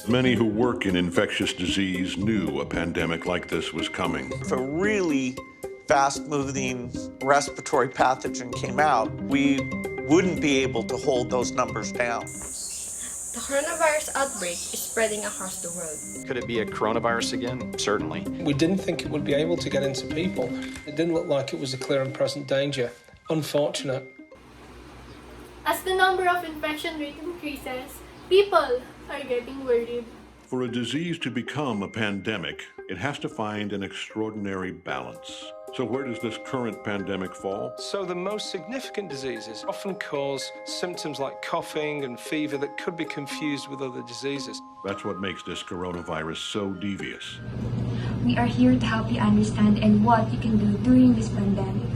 Many who work in infectious disease knew a pandemic like this was coming. If a really fast-moving respiratory pathogen came out, we wouldn't be able to hold those numbers down. The coronavirus outbreak is spreading across the world. Could it be a coronavirus again? Certainly. We didn't think it would be able to get into people. It didn't look like it was a clear and present danger. Unfortunate. As the number of infection rate increases, people are getting worried. For a disease to become a pandemic, it has to find an extraordinary balance. So where does this current pandemic fall? So the most significant diseases often cause symptoms like coughing and fever that could be confused with other diseases. That's what makes this coronavirus so devious. We are here to help you understand and what you can do during this pandemic.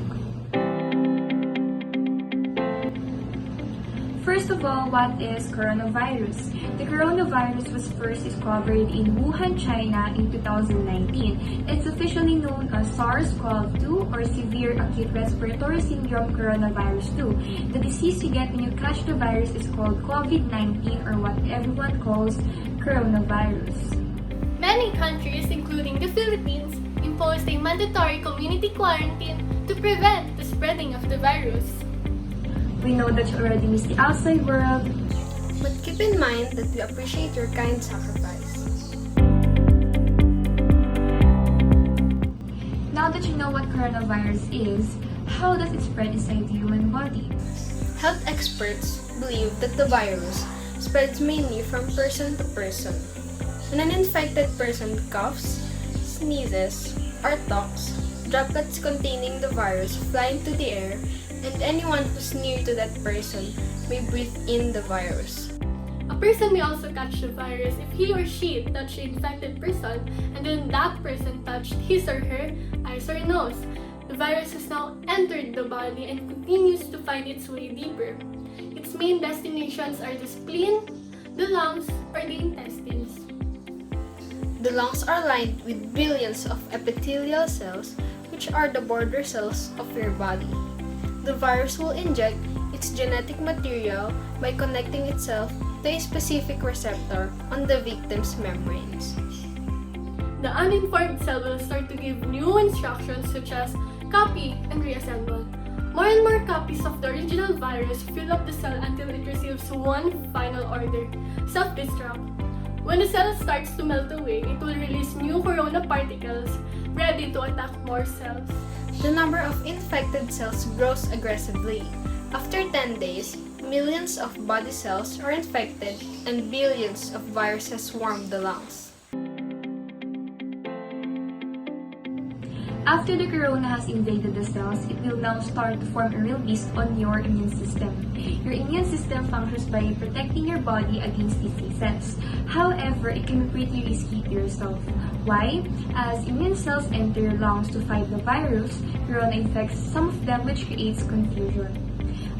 First of all, what is coronavirus? The coronavirus was first discovered in Wuhan, China in 2019. It's officially known as SARS-CoV-2 or Severe Acute Respiratory Syndrome Coronavirus 2. The disease you get when you catch the virus is called COVID-19 or what everyone calls coronavirus. Many countries, including the Philippines, imposed a mandatory community quarantine to prevent the spreading of the virus. We know that you already miss the outside world, But keep in mind that we appreciate your kind sacrifice. Now that you know what coronavirus is, how does it spread inside the human body? Health experts believe that the virus spreads mainly from person to person. When an infected person coughs, sneezes, or talks, droplets containing the virus fly into the air, and anyone who's near to that person may breathe in the virus. A person may also catch the virus if he or she touched the infected person and then that person touched his or her eyes or nose. The virus has now entered the body and continues to find its way deeper. Its main destinations are the spleen, the lungs, or the intestines. The lungs are lined with billions of epithelial cells, which are the border cells of your body. The virus will inject its genetic material by connecting itself to a specific receptor on the victim's membranes. The uninformed cell will start to give new instructions such as copy and reassemble. More and more copies of the original virus fill up the cell until it receives one final order, self-destruct. When the cell starts to melt away, it will release new corona particles ready to attack more cells. The number of infected cells grows aggressively. After 10 days, millions of body cells are infected and billions of viruses swarm the lungs. After the corona has invaded the cells, it will now start to form a real beast on your immune system. Your immune system functions by protecting your body against diseases. However, it can be pretty risky to yourself. Why? As immune cells enter your lungs to fight the virus, corona infects some of them, which creates confusion.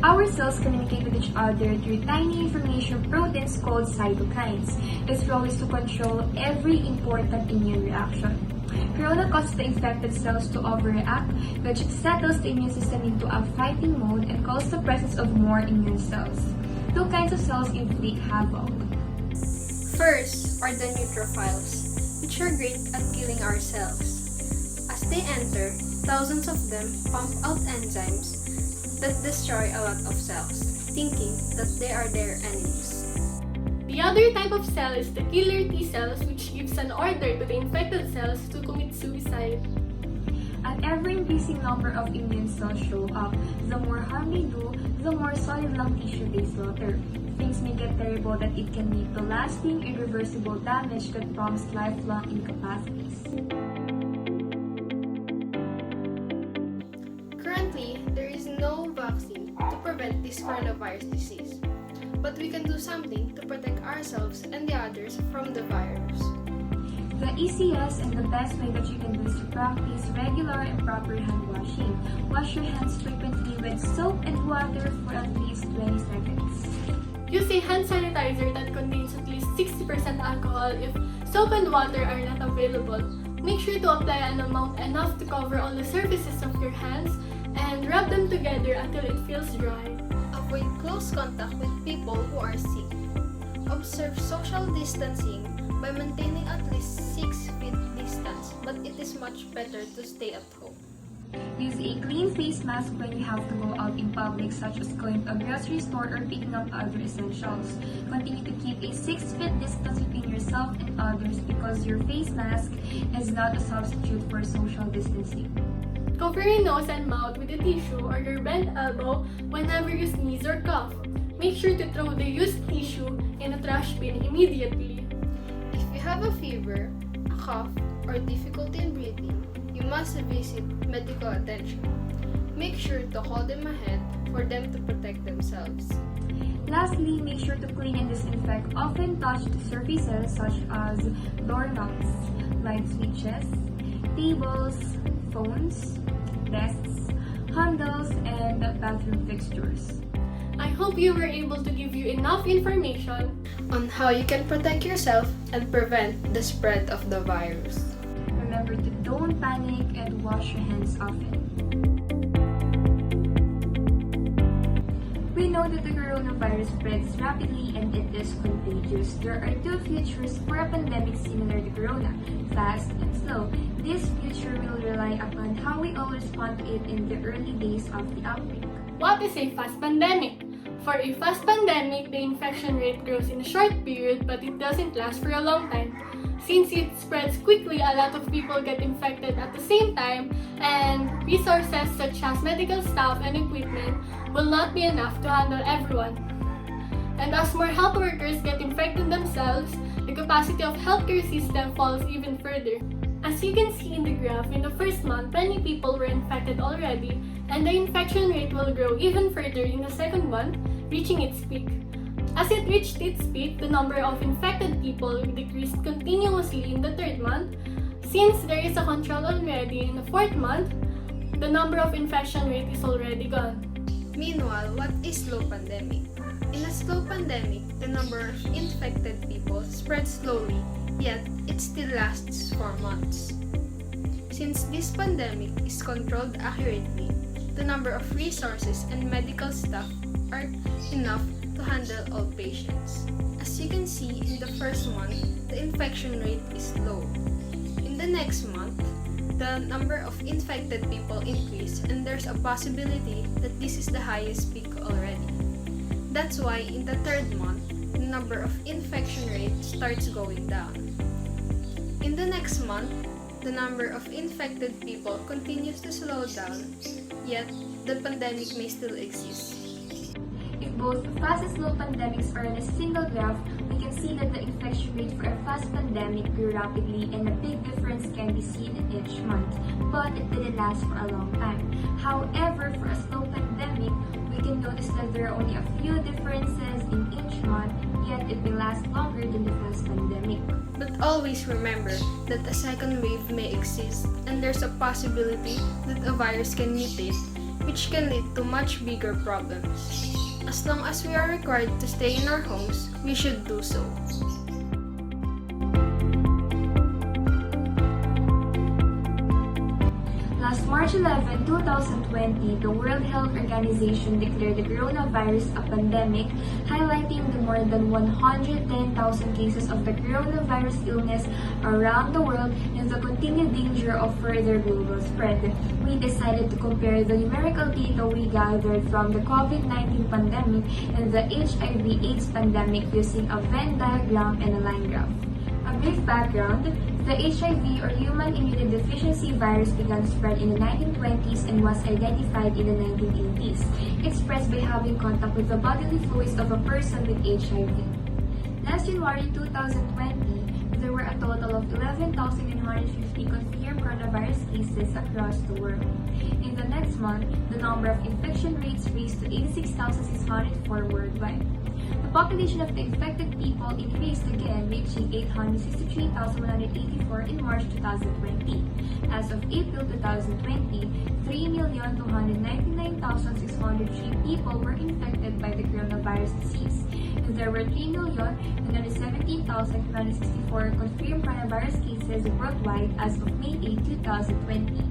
Our cells communicate with each other through tiny information proteins called cytokines. Its role is to control every important immune reaction. Corona causes the infected cells to overreact, which settles the immune system into a fighting mode and calls the presence of more immune cells. Two kinds of cells inflict havoc. First are the neutrophils, which are great at killing our cells. As they enter, thousands of them pump out enzymes that destroy a lot of cells, thinking that they are their enemies. The other type of cell is the killer T cells, which gives an order to the infected cells to commit suicide. An ever-increasing number of immune cells show up. The more harm they do, the more solid lung tissue they slaughter. Things may get terrible that it can lead to lasting, irreversible damage that prompts lifelong incapacities. Currently, there is no vaccine to prevent this coronavirus disease, but we can do something to protect ourselves and the others from the virus. The easiest and the best way that you can do is to practice regular and proper hand washing. Wash your hands frequently with soap and water for at least 20 seconds. Use a hand sanitizer that contains at least 60% alcohol if soap and water are not available. Make sure to apply an amount enough to cover all the surfaces of your hands and rub them together until it feels dry. Avoid close contact with people who are sick. Observe social distancing by maintaining at least 6 feet distance, but it is much better to stay at home. Use a clean face mask when you have to go out in public, such as going to a grocery store or picking up other essentials. Continue to keep a 6 feet distance between yourself and others because your face mask is not a substitute for social distancing. Cover your nose and mouth with a tissue or your bent elbow whenever you sneeze or cough. Make sure to throw the used tissue in a trash bin immediately. If you have a fever, a cough, or difficulty in breathing, you must visit medical attention. Make sure to call them ahead for them to protect themselves. Lastly, make sure to clean and disinfect often touched surfaces such as doorknobs, light switches, tables, phones, desks, handles, and bathroom fixtures. I hope you were able to give you enough information On how you can protect yourself and prevent the spread of the virus. Remember to don't panic and wash your hands often. We know that the coronavirus spreads rapidly and it is contagious. There are two futures for a pandemic similar to corona, fast and slow. This future will rely upon how we all respond to it in the early days of the outbreak. what is a fast pandemic. For a fast pandemic, the infection rate grows in a short period but it doesn't last for a long time. Since it spreads quickly, a lot of people get infected at the same time, and resources such as medical staff and equipment will not be enough to handle everyone. And as more health workers get infected themselves, the capacity of healthcare system falls even further. As you can see in the graph, in the first month, many people were infected already, and the infection rate will grow even further in the second month, reaching its peak. As it reached its peak, the number of infected people decreased continuously in the third month. Since there is a control already in the fourth month, the number of infection rate is already gone. Meanwhile, what is slow pandemic? In a slow pandemic, the number of infected people spreads slowly, yet it still lasts for months. Since this pandemic is controlled accurately, the number of resources and medical staff are enough to handle all patients. As you can see, in the first month, the infection rate is low. In the next month, the number of infected people increase and there's a possibility that this is the highest peak already. That's why in the third month, the number of infection rate starts going down. In the next month, the number of infected people continues to slow down, yet the pandemic may still exist. If both fast and slow pandemics are in a single graph, we can see that the infection rate for a fast pandemic grew rapidly and a big difference can be seen in each month, but it didn't last for a long time. However, for a slow pandemic, we can notice that there are only a few differences in each month, yet it will last longer than the fast pandemic. But always remember that a second wave may exist and there's a possibility that a virus can mutate, which can lead to much bigger problems. As long as we are required to stay in our homes, we should do so. Last March 11, 2020, the World Health Organization declared the coronavirus a pandemic, highlighting the more than 110,000 cases of the coronavirus illness around the world and the continued danger of further global spread. We decided to compare the numerical data we gathered from the COVID-19 pandemic and the HIV/AIDS pandemic using a Venn diagram and a line graph. A brief background: the HIV or human immunodeficiency virus began to spread in the 1920s and was identified in the 1980s. It spreads by having contact with the bodily fluids of a person with HIV. Last January 2020, there were a total of 11,950 confirmed coronavirus cases across the world. In the next month, the number of infection rates raised to 86,604 worldwide. The population of the infected people increased again, reaching 863,184 in March 2020. As of April 2020, 3,299,603 people were infected by the coronavirus disease, and there were 3,217,264 confirmed coronavirus cases worldwide as of May 8, 2020.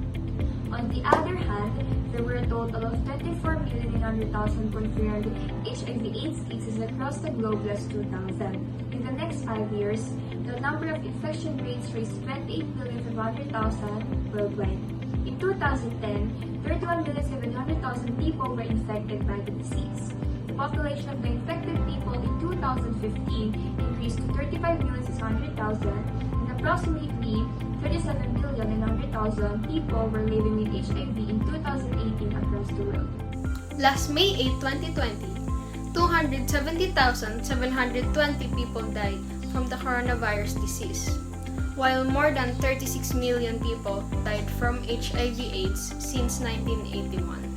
On the other hand, there were a total of 24,900,000 confirmed HIV/AIDS cases across the globe last 2000. In the next 5 years, the number of infection rates reached 28,500,000 worldwide. In 2010, 31,700,000 people were infected by the disease. The population of the infected people in 2015 increased to 35,600,000, and approximately 37,900,000 people were living with HIV in 2018 across the world. Last May 8, 2020, 270,720 people died from the coronavirus disease, while more than 36 million people died from HIV/AIDS since 1981.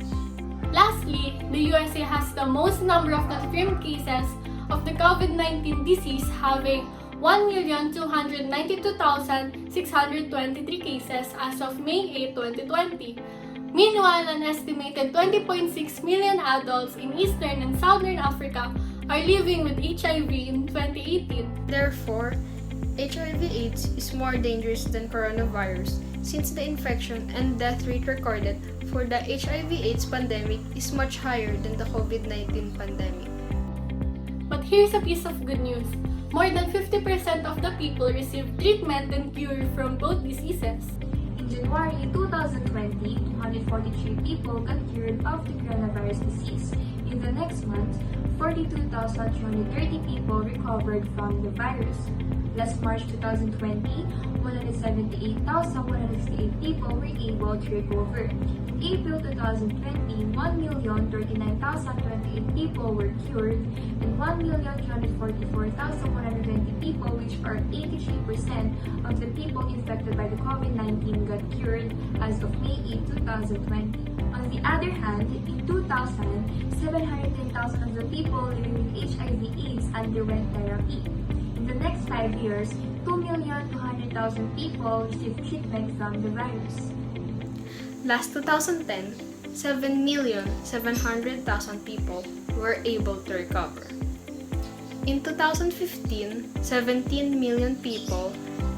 Lastly, the USA has the most number of confirmed cases of the COVID-19 disease, having 1,292,623 cases as of May 8, 2020. Meanwhile, an estimated 20.6 million adults in Eastern and Southern Africa are living with HIV in 2018. Therefore, HIV/AIDS is more dangerous than coronavirus since the infection and death rate recorded for the HIV/AIDS pandemic is much higher than the COVID-19 pandemic. But here's a piece of good news. More than 50% of the people received treatment and cure from both diseases. In January 2020, 243 people got cured of the coronavirus disease. In the next month, 42,230 people recovered from the virus. Last March 2020, 178,168 people were able to recover. In April 2020, 1,039,028 people were cured, and 1,344,120 people, which are 83% of the people infected by the COVID-19, got cured as of May 8, 2020. On the other hand, in 2000, 710,000 of the people living with HIV/AIDS underwent therapy. In the next 5 years, 2,200,000 people received treatment from the virus. Last 2010, 7,700,000 people were able to recover. In 2015, 17 million people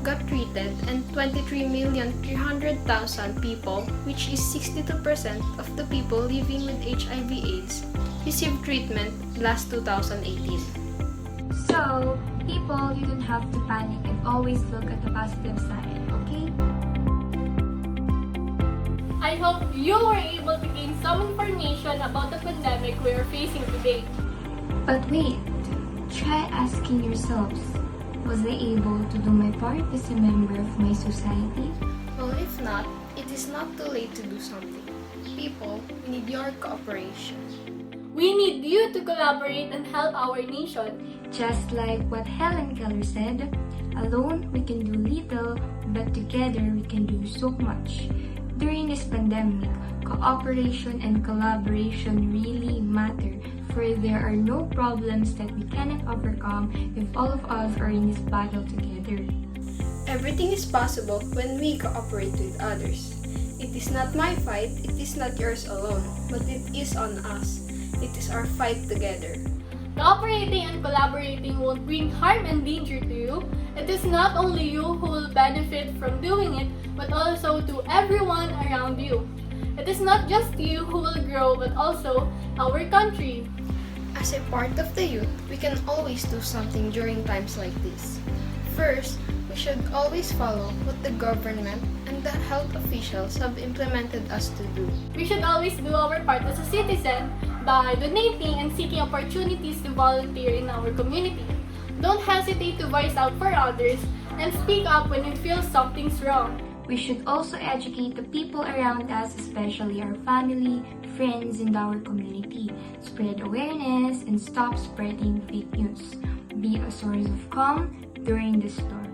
got treated and 23,300,000 people, which is 62% of the people living with HIV/AIDS, received treatment last 2018. So, people, you don't have to panic and always look at the positive side, okay? I hope you were able to gain some information about the pandemic we are facing today. But wait, try asking yourselves, was I able to do my part as a member of my society? Well, if not, it is not too late to do something. People, we need your cooperation. We need you to collaborate and help our nation. Just like what Helen Keller said, alone we can do little, but together we can do so much. During this pandemic, cooperation and collaboration really matter, for there are no problems that we cannot overcome if all of us are in this battle together. Everything is possible when we cooperate with others. It is not my fight, it is not yours alone, but it is on us. It is our fight together. Cooperating and collaborating won't bring harm and danger to you. It is not only you who will benefit from doing it, but also to everyone around you. It is not just you who will grow, but also our country. As a part of the youth, we can always do something during times like this. First, we should always follow what the government and the health officials have implemented us to do. We should always do our part as a citizen by donating and seeking opportunities to volunteer in our community. Don't hesitate to voice out for others and speak up when you feel something's wrong. We should also educate the people around us, especially our family, friends, and our community. Spread awareness and stop spreading fake news. Be a source of calm during the storm.